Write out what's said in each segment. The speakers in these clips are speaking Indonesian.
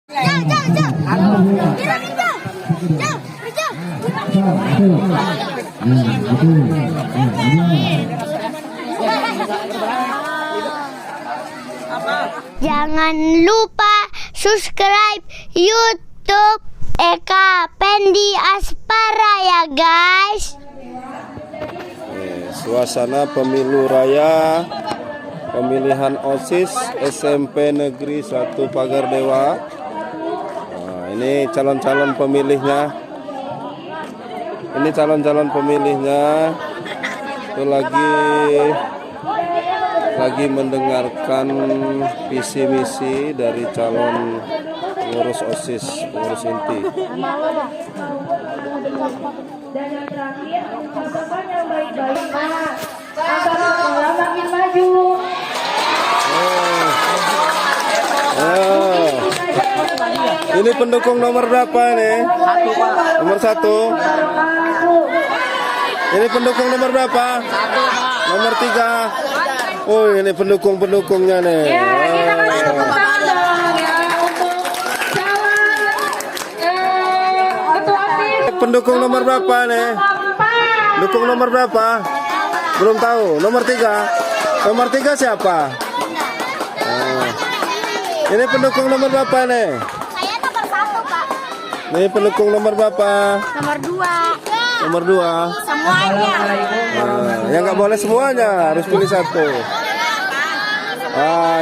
Jangan lupa subscribe YouTube Eka Pendi Aspara ya guys. Suasana pemilu raya pemilihan OSIS SMP Negeri 1 Pagar Dewa. Nah, ini calon-calon pemilihnya. Ini calon-calon pemilihnya. Itu lagi mendengarkan visi misi dari calon pengurus OSIS, pengurus inti. Dan yang terakhir, ucapan yang baik-baik. Agar sekolah makin maju. Ini pendukung nomor berapa ini? Nomor 1. Ini pendukung nomor berapa? Nomor 3. Oh, ini pendukung-pendukungnya nih. Ya, kita kasih tepuk tangan dong ya untuk calon ketua OSIS. Pendukung nomor berapa nih? Dukung nomor berapa? Belum tahu. Nomor 3. Nomor 3 siapa? Ini pendukung nomor berapa nih? Saya nomor 1 Pak. Ini pendukung nomor berapa? Nomor 2. Nomor 2. Semuanya. Ya nggak boleh semuanya, harus pilih satu.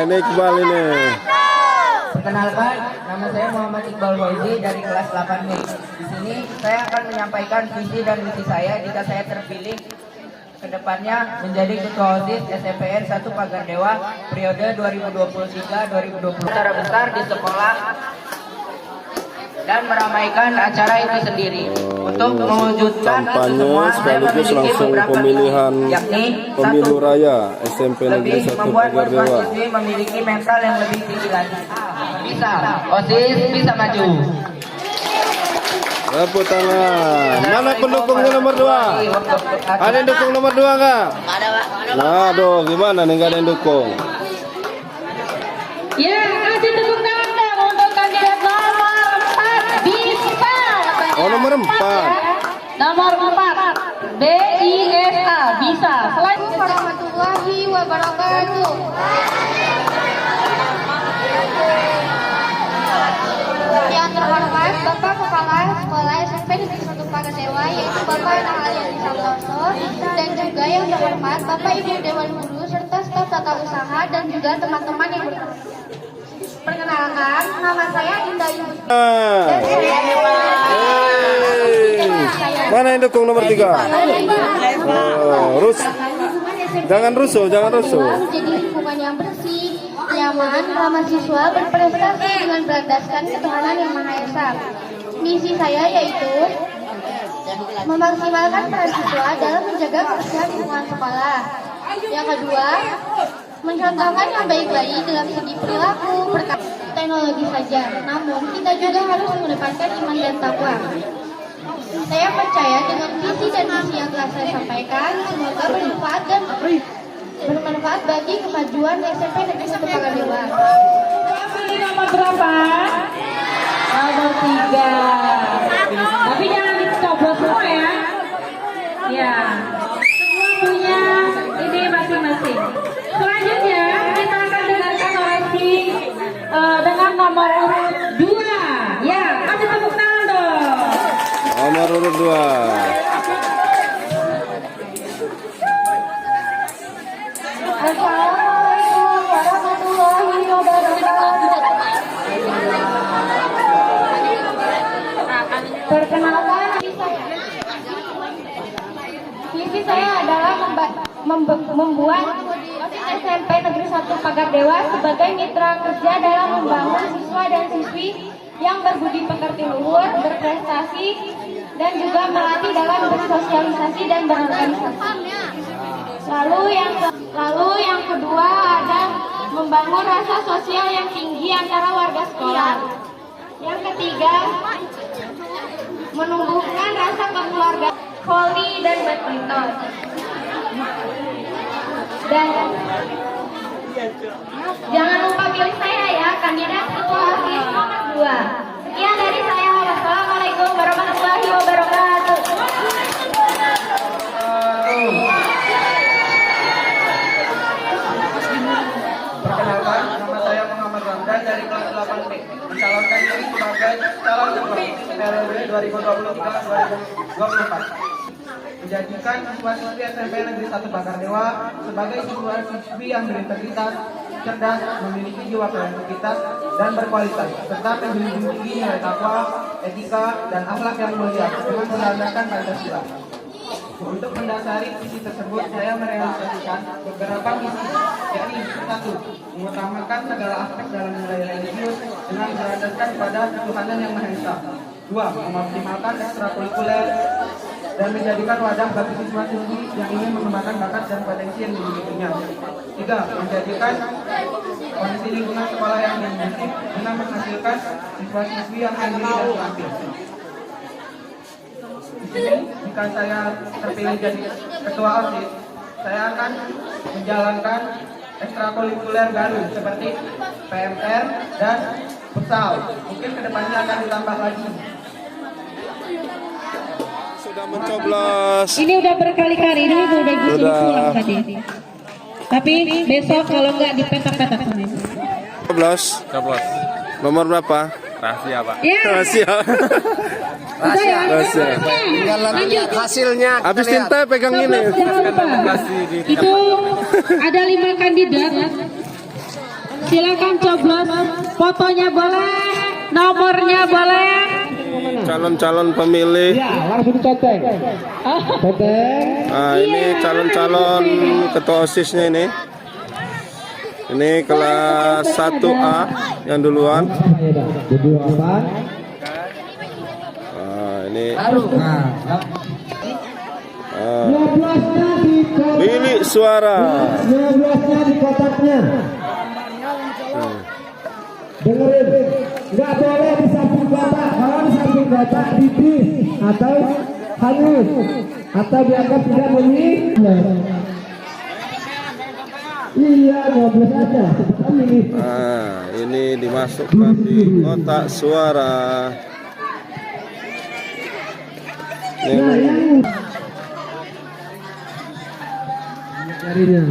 Ini Iqbal ini. Perkenalkan, nama saya Muhammad Iqbal Fauzi dari kelas 8B. Di sini saya akan menyampaikan visi dan misi saya jika saya terpilih ke depannya menjadi Ketua OSIS SMPN 1 Pagar Dewa periode 2023-2020 secara besar di sekolah dan meramaikan acara itu sendiri. Untuk mewujudkan itu Kampanye semua, saya sekaligus memiliki langsung beberapa pemilihan visi, yakni pemilu 1. raya SMP Negeri Lebih 1 membuat Pagar Dewa. mahasiswi memiliki mental yang lebih tinggi lagi. Bisa, OSIS bisa maju. Tepuk tangan. Mana pendukungnya nomor 2? Ada yang dukung nomor 2 nggak? Nah, aduh, gimana nih nggak ada yang dukung? Ya, kasih tepuk tangan dong untuk kandidat nomor 4 bisa. Oh, nomor 4. Nomor 4 BISA bisa. Assalamualaikum warahmatullahi wabarakatuh. Yang terhormat Bapak Kepala Sekolah SMP Negeri 1 Pagar Dewa, yaitu Bapak Nahalian Santoso, dan juga yang terhormat Bapak Ibu Dewan Guru serta staf tata usaha dan juga teman-teman yang perkenalkan, nama saya Indah Yusuf. Mana yang dukung nomor 3? Jangan rusuh, jangan rusuh. Menjadi lingkungan yang bersih, nyaman, ramah siswa berprestasi dengan berlandaskan ketuhanan yang Maha Esa. Misi saya yaitu memaksimalkan peran siswa dalam menjaga kebersihan lingkungan sekolah. Yang kedua, mencontohkan yang baik-baik dalam segi perilaku, teknologi saja. Namun kita juga harus mengedepankan iman dan takwa. Saya percaya dengan visi dan misi yang telah saya sampaikan, semoga bermanfaat bagi kemajuan SMP Negeri 1 Pagar Dewa. Nomor berapa? Nomor 3. Tapi jangan dicoblos semua ya. Ya. Semua punya ini masing-masing. Selanjutnya kita akan dengarkan orasi dengan nomor urut 2. Ya, kasih tepuk tangan dong. Nomor urut 2. Assalamualaikum warahmatullahi wabarakatuh. Perkenalkan, misi saya adalah membuat OSIS SMP Negeri 1 Pagar Dewa sebagai mitra kerja dalam membangun siswa dan siswi yang berbudi pekerti luhur, berprestasi, dan juga melatih dalam bersosialisasi dan berorganisasi. Lalu yang kedua ada membangun rasa sosial yang tinggi antara warga sekolah. Yang ketiga, menumbuhkan rasa kekeluargaan, voli dan badminton. Dan Jangan lupa pilih saya ya, kandidat ketua OSIS nomor 2. Sekian dari saya. Wassalamualaikum warahmatullahi wabarakatuh. Perkenalkan, nama saya Muhammad Ramdan dari kelas 8B. Mencalonkan diri sebagai calon ketua periode 2023-2024. Menjadikan siswa-siswi SMP Negeri 1 Bakardewa sebagai siswa-siswi yang berintegritas, cerdas, memiliki jiwa kreativitas dan berkualitas, serta menjunjung tinggi nilai takwa, etika, dan akhlak yang mulia dengan berlandaskan Pancasila. Untuk mendasari visi tersebut, saya merealisasikan beberapa misi, yakni 1. Mengutamakan segala aspek dalam nilai religius dengan berlandaskan pada ketuhanan yang Maha Esa. 2. Mengoptimalkan ekstrakurikuler dan menjadikan wadah bagi siswa-siswi yang ingin mengembangkan bakat dan potensi yang dimilikinya. 3. Menjadikan kondisi lingkungan sekolah yang kondusif dengan menghasilkan siswa-siswi yang mandiri dan terampil. Di sini, jika saya terpilih jadi ketua OSIS, saya akan menjalankan ekstrakurikuler baru seperti PMR dan futsal. Mungkin kedepannya akan ditambah lagi. Sudah mencoblos. Ini udah berkali-kali, ini udah diulang tadi. Tapi besok kalau nggak dipetak-petak sama ibu. Coblos. Nomor berapa? Rahasia, Pak. Ya. Rahasia. Rahasia. Tinggal nanti lihat hasilnya. Habis tinta pegang ini. Jangan lupa. Itu ada 5 kandidat. Silakan coblos. Fotonya boleh, nomornya boleh. Calon-calon pemilih. Langsung coteng. Nah, ini calon-calon ketua OSISnya ini. Ini kelas 1A yang duluan. Nah, ini. Bilik suara. 12-nya di kotaknya. Dengerin, nggak boleh di samping bapak. Kalau di samping bapak di bis atau halus atau dianggap tidak memilih. Iya, 12 aja. Nah, ini dimasukkan di kotak suara. Nah, Ini. yang carinya.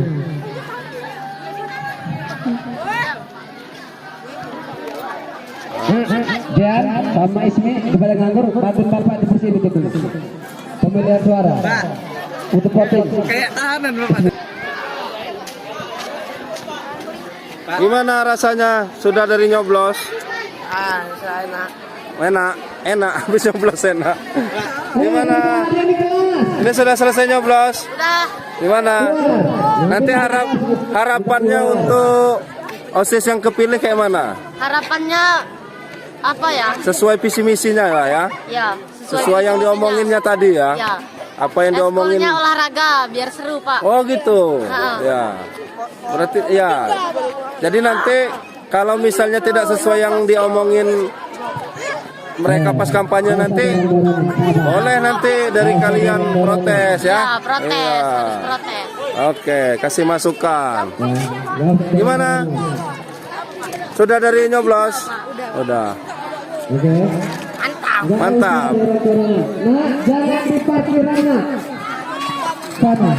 Dan sama Ismi kepada nganggur, bantu bapak di kursi betul. Pemilihan suara. Untuk voting. Kayak tahanan, Bapak. Gimana rasanya? Sudah dari nyoblos? Enak. Enak. Habis nyoblos enak. Gimana? Ini sudah selesai nyoblos? Udah. Gimana? Nanti harapannya untuk OSIS yang kepilih kayak mana? Harapannya apa ya? Sesuai visi misinya lah ya. Ya, Sesuai yang diomonginnya tadi ya. Ya. Apa yang diomongin? Ekskulnya olahraga biar seru, Pak. Oh gitu. Ha. Ya. Berarti ya. Jadi nanti kalau misalnya tidak sesuai yang diomongin mereka pas kampanye nanti boleh nanti dari kalian protes ya. Ya, protes, Iya. harus protes. Oke, kasih masukan. Gimana? Sudah dari nyoblos? Udah. Oke. Mantap. Nah, jangan diparkir anak. Sana.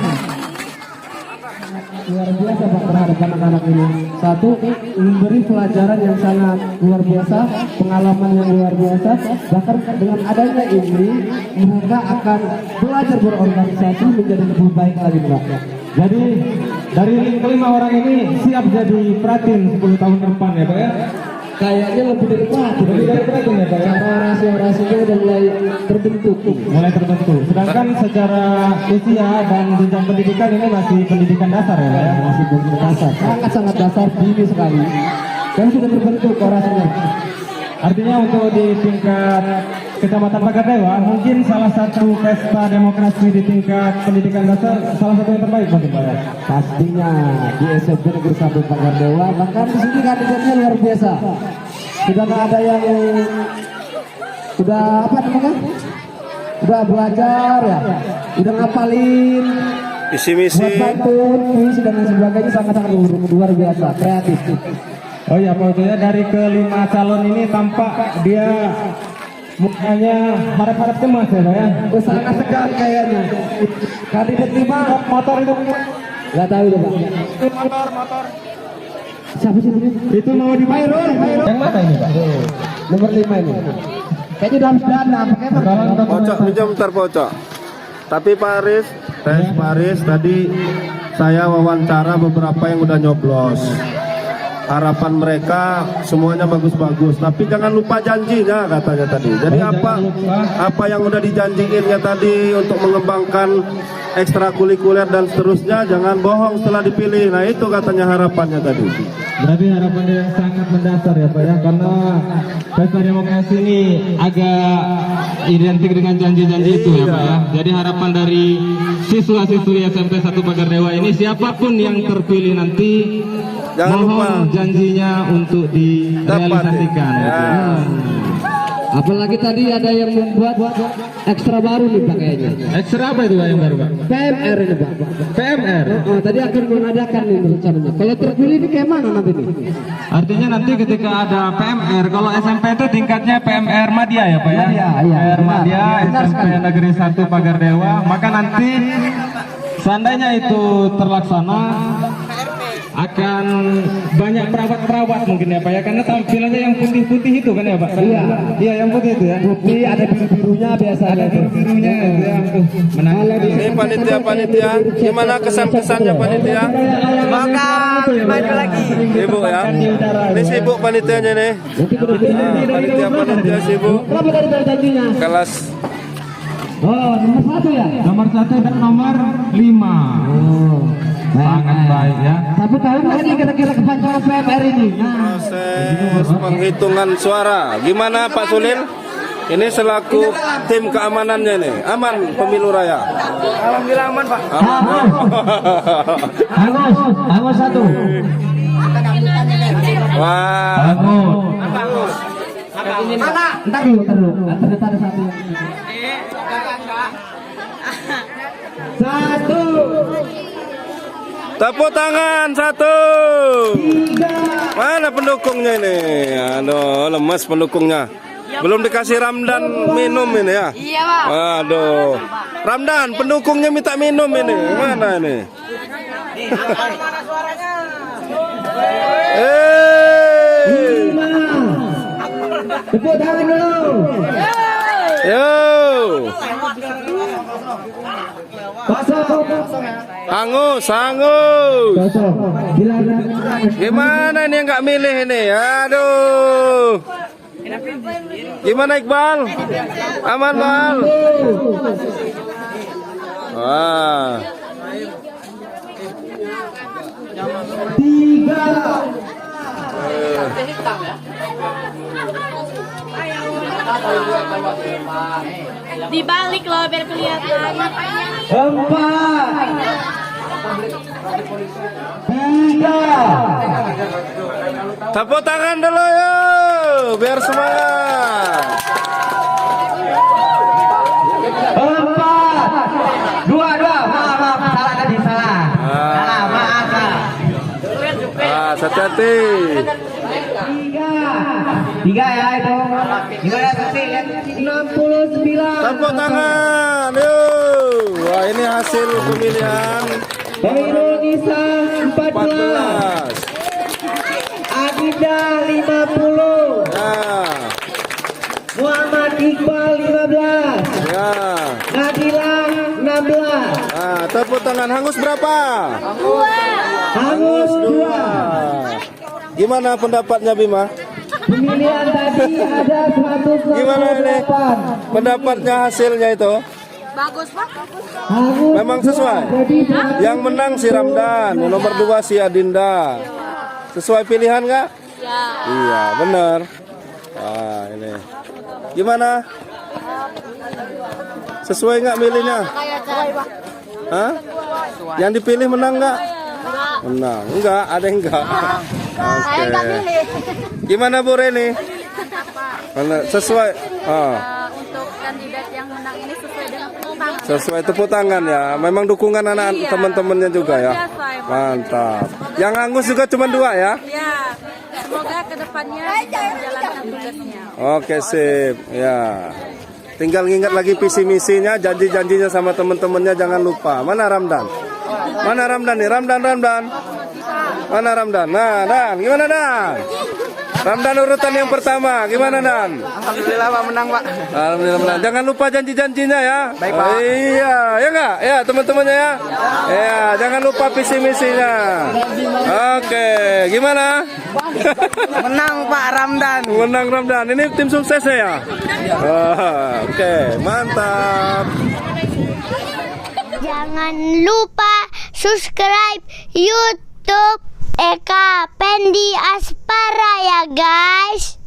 Luar biasa Pak terhadap anak-anak ini. Satu, memberi pelajaran yang sangat luar biasa, pengalaman yang luar biasa. Bahkan dengan adanya ini, mereka akan belajar berorganisasi menjadi lebih baik lagi Pak. Jadi dari kelima orang ini siap jadi pratin 10 tahun ke depan ya Pak ya? Kayaknya lebih dari Pak. Lebih dari pratin ya Pak ya? Cara orasi-orasinya udah mulai terbentuk. Mulai tertentu. Sedangkan secara usia dan jenjang pendidikan ini masih pendidikan dasar ya Pak ya? Masih belum dasar, sangat dasar, dini sekali. Dan sudah terbentuk orasinya. Artinya untuk di tingkat Kecamatan Bakardewa mungkin salah satu pesta demokrasi di tingkat pendidikan dasar salah satu yang terbaik mungkin Pak ya? Pastinya di SMP Negeri 1 Bakardewa, bahkan di sini kandidatnya luar biasa. Sudah nggak ada yang udah apa namanya? Udah belajar ya, udah ngapalin Visi misi. buat pantun, puisi dan lain sebagainya sangat-sangat luar biasa, kreatif. Oh ya Pak Uto ya, dari kelima calon ini tampak dia mukanya harap-harap cemas ya Pak ya. Sangat sekali kayaknya. Kandidat 5 Motor itu nggak tahu itu Pak. motor. Siapa sih namanya? Itu mau di Pairul. Yang mana ini Pak? Nomor 5 ini. Kayaknya dalam dana, pakai Pocok, pinjam bentar Pocok. Tapi Pak Aris, Pak Aris tadi saya wawancara beberapa yang udah nyoblos. Harapan mereka semuanya bagus-bagus, tapi jangan lupa janjinya katanya tadi. Jadi apa yang udah dijanjiinnya tadi untuk mengembangkan ekstrakurikuler dan seterusnya, jangan bohong setelah dipilih. Nah itu katanya harapannya tadi. Berarti harapan yang sangat mendasar ya Pak ya, karena pesta demokrasi ini agak identik dengan janji-janji itu ya Pak ya. Jadi harapan dari siswa-siswi SMP 1 Pagar Dewa ini, siapapun yang terpilih nanti, Jangan mohon lupa janjinya untuk direalisasikan. Ya. Apalagi tadi ada yang membuat ekstra baru nih Pak kayaknya. Ekstra apa itu Pak yang baru Pak? PMR ini Pak. PMR. Tadi akan mengadakan nih rencananya. Kalau terpilih ini kayak mana nanti nih? Artinya nanti ketika ada PMR, kalau SMP itu tingkatnya PMR Madya ya Pak ya? Iya. PMR Madya, Benar SMP sekali. Negeri 1 Pagar Dewa. Maka nanti seandainya itu terlaksana, akan banyak perawat-perawat mungkin ya Pak ya, karena tampilannya yang putih-putih itu kan ya Pak? Iya yang putih itu ya. Putih ada biru-birunya biasanya. Birunya itu ya. Menarik. Ini panitia, gimana kesan-kesannya panitia? Semoga maju lagi. Sibuk ya? Ini sibuk panitianya nih. Panitia sibuk. Berapa tadi janjinya? Kelas Oh, nomor 1 ya? Nomor 1 dan nomor 5. Sangat baik ya. Tapi tahu nggak nih kira-kira kepanjangan PMR ini? Nah, proses penghitungan suara. Gimana Pak Sulil? Ini selaku tim keamanannya nih. Aman pemilu raya? Alhamdulillah aman Pak. Angus 1. Wah. Entar dulu. Ternyata ada 1 yang ini. 1. Tepuk tangan 1. Mana pendukungnya ini? Aduh, lemes pendukungnya. Belum dikasih Ramdan minum ini ya? Iya Pak. Aduh, Ramdan pendukungnya minta minum ini. Mana ini? Tepuk tangan dulu. Yo. Kosong. Hangus. Kosong. Gimana ini yang nggak milih ini? Aduh. Gimana Iqbal? Aman Bal? Wah. 3. Dibalik loh biar kelihatan. 4. 3. Tepuk tangan dulu yuk, biar semangat. 4. 2. Maaf, salah tadi salah. Maaf. Hati-hati. 3 ya itu. Gimana sih? 69. Tepuk tangan yuk. Wah ini hasil pemilihan Khairul Nisa 14. 14. Adinda 50. Ya, Muhammad Iqbal 15. ya. Nadila 16. Nah, tepuk tangan. Hangus berapa? Hangus 2. Gimana pendapatnya Bima? Pemilihan tadi ada 168. Gimana ini? Pendapatnya hasilnya itu? Bagus Pak. Hangus Memang sesuai. jadi Yang menang si Ramdan, yang nomor 2 si Adinda. Sesuai pilihan nggak? Ya. Iya, benar. Wah, ini. Gimana? Sesuai nggak milihnya? Hah? Yang dipilih menang nggak? Menang. Enggak, ada yang enggak. Oke. Gimana Bu Reni? Mana sesuai? Untuk kandidat yang menang ini sesuai dengan penumpang Sesuai tepuk tangan ya. Memang dukungan anak teman-temannya juga ya. Mantap. Yang Angus juga cuma 2 ya? Ya, semoga kedepannya bisa menjalankan tugasnya. Oke sip. Ya. Tinggal ngingat lagi visi misinya, janji-janjinya sama teman-temannya jangan lupa. Mana Ramdan? Mana Ramdan nih? Ramdan. Mana Ramdan? Nah, Dan, gimana Dan? Ramdan urutan yang pertama, gimana Dan? Alhamdulillah Pak menang Pak. Alhamdulillah menang. Jangan lupa janji-janjinya ya. Baik, Pak. Iya, ya enggak? Ya, teman-temannya ya. Ya, jangan lupa visi misinya. Oke, gimana? Menang Pak Ramdan. Menang Ramdan. Ini tim suksesnya ya? Oke, mantap. Jangan lupa subscribe YouTube Eka Pendi Aspara ya guys.